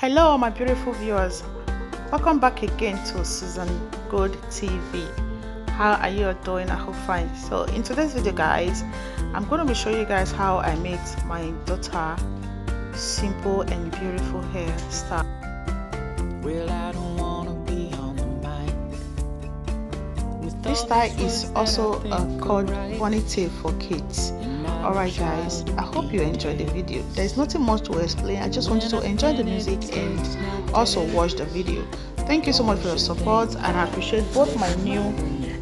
Hello my beautiful viewers, welcome back again to Susan Good TV. How are you all doing? I hope fine. So in today's video guys, I'm going to be showing you guys how I made my daughter simple and beautiful hairstyle. Well, I don't wanna be on the mic. This style is also called ponytail for kids. Alright guys, I hope you enjoyed the video. There's nothing much to explain. I just want you to enjoy the music and also watch the video. Thank you so much for your support, and I appreciate both my new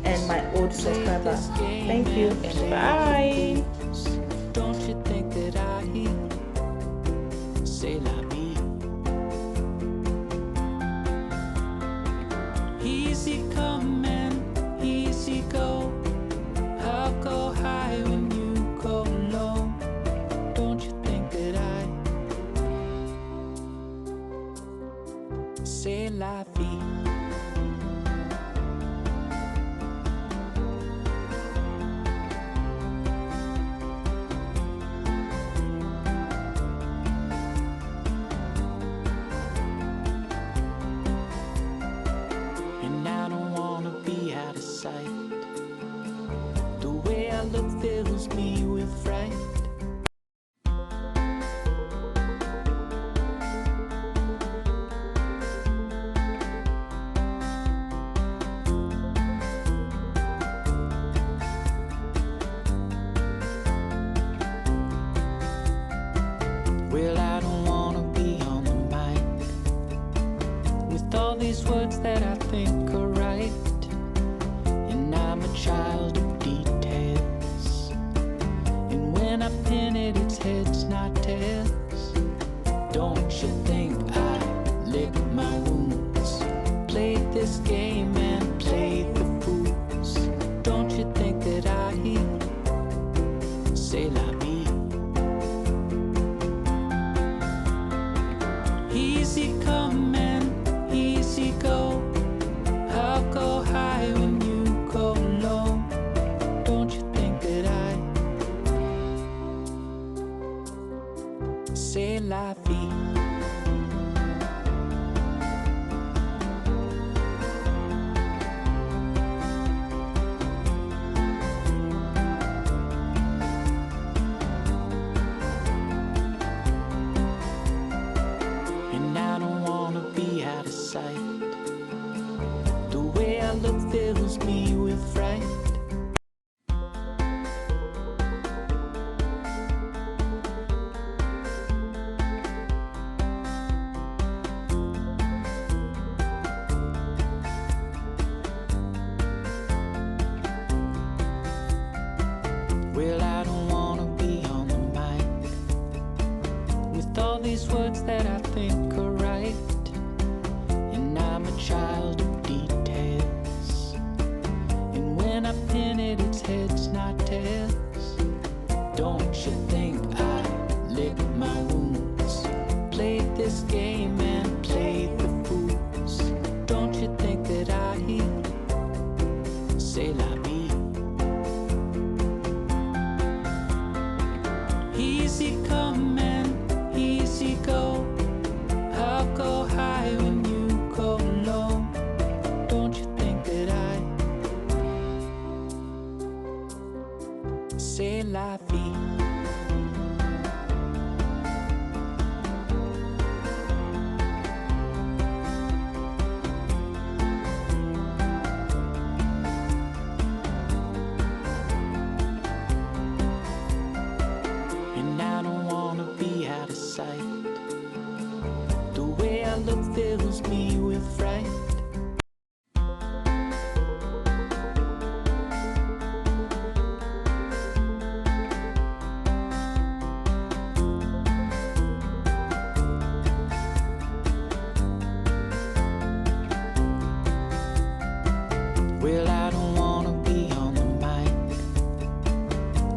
and my old subscribers. Thank you and bye. Don't you think that I say la vie? Easy come and easy go. I'll go high when you go low. Don't you think that I say la vie? And I don't wanna be out of sight. The way I look fills me with fright. Well, I don't wanna be on the mic with all these words that I think are right. And I'm a child of details, and when I pin it, it's heads, not tails. Don't you think I lick my wounds, played this game and played the fools? Don't you think that I say la vie? Easy come and easy go. I'll go high when you go low. Don't you think that I say la vie? And I don't wanna be out of sight. The way I look fills me with fright. Well, I don't wanna be on the mic with all these words that I think are right. And I'm a child of details, and when I pin it, it's heads, not tails. Don't you think I lick my wounds, played this game and played the fools? Don't you think that I say la vie? Easy come and easy go. I'll go high when you go low. Don't you think that I say la vie? And I don't wanna be out of sight. The way I look fills me with fright. Well, I don't wanna be on the mic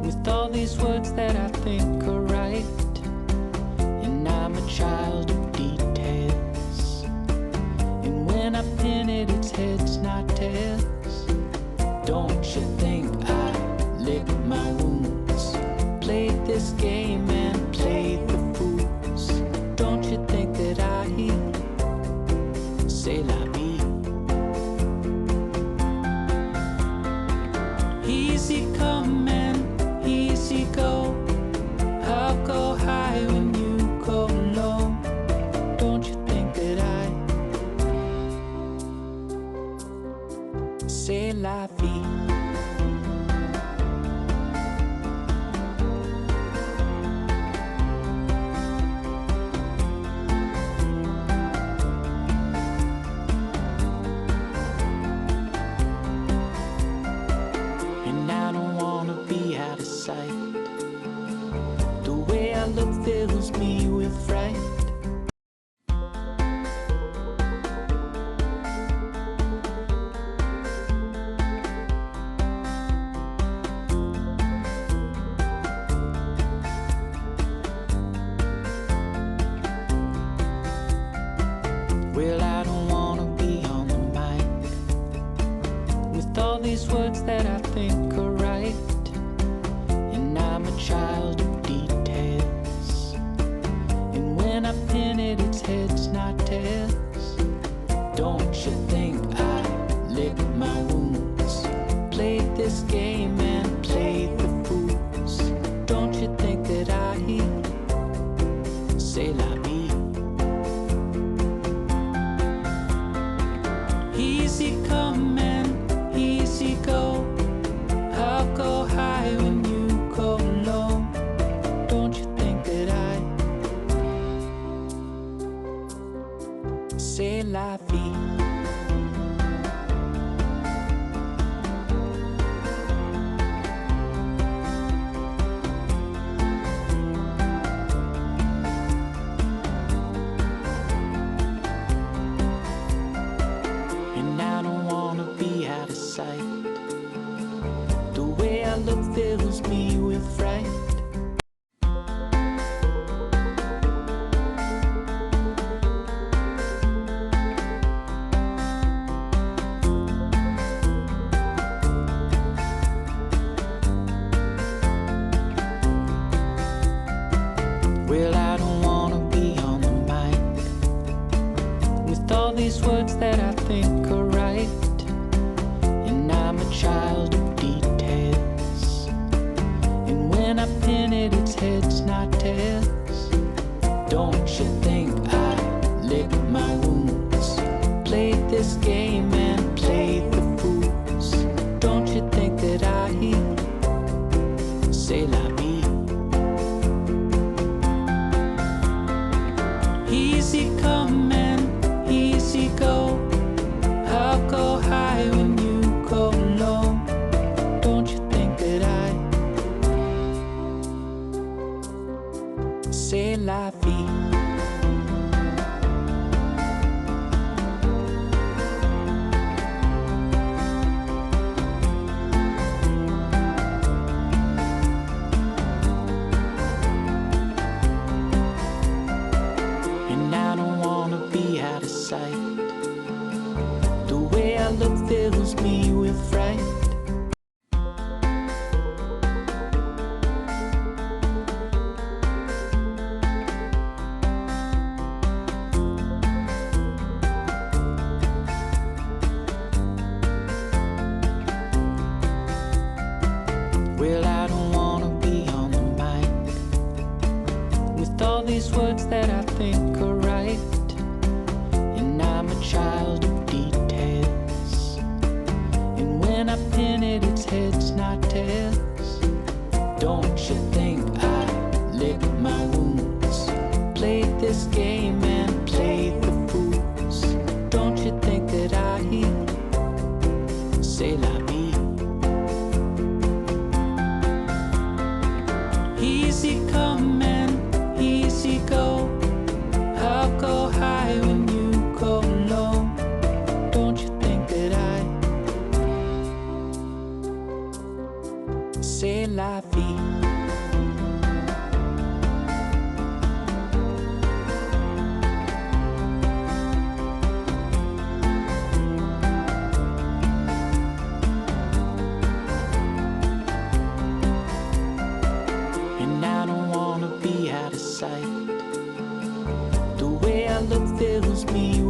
with all these words that I think are right. And I'm a child of details, and when c'est la vie. Easy come and easy go. I'll go high when you go low. Don't you think that c'est la vie. And I don't wanna be out of sight. The way I look fills me with fright. Well, I don't wanna be on the mic with all these words that I think are right. And I'm a child of details, and when I pin it, it's heads, not tails. Don't you think I lick my wounds, played this game and played the fools? Don't you think that c'est la vie? Easy come and easy go. I'll go high when you go low. Don't you think that c'est la vie? And I don't wanna be out of sight. The way I look fills me with fright. Well, I don't wanna be on the mic with all these words that I think are right. And I'm a child of details, and when I pin it, it's heads, not tails. Don't you think I lick my wounds, played this game and played the fools? Don't you think that c'est la vie? Easy come and easy go. I'll go high when you go low. Don't you think that c'est la vie? And I don't wanna be out of sight. The way I look fills me with fright. Well, I don't wanna be on the mic with all these words that I think are right. And I'm a child of details, and when I pin it, it's heads, not tails. Don't you think I lick my wounds, played this game and played the fools? Don't you think that c'est la vie? Easy come and easy go. I'll go high when you go low. Don't you think that c'est la vie? And I don't wanna be out of sight. The way I look fills me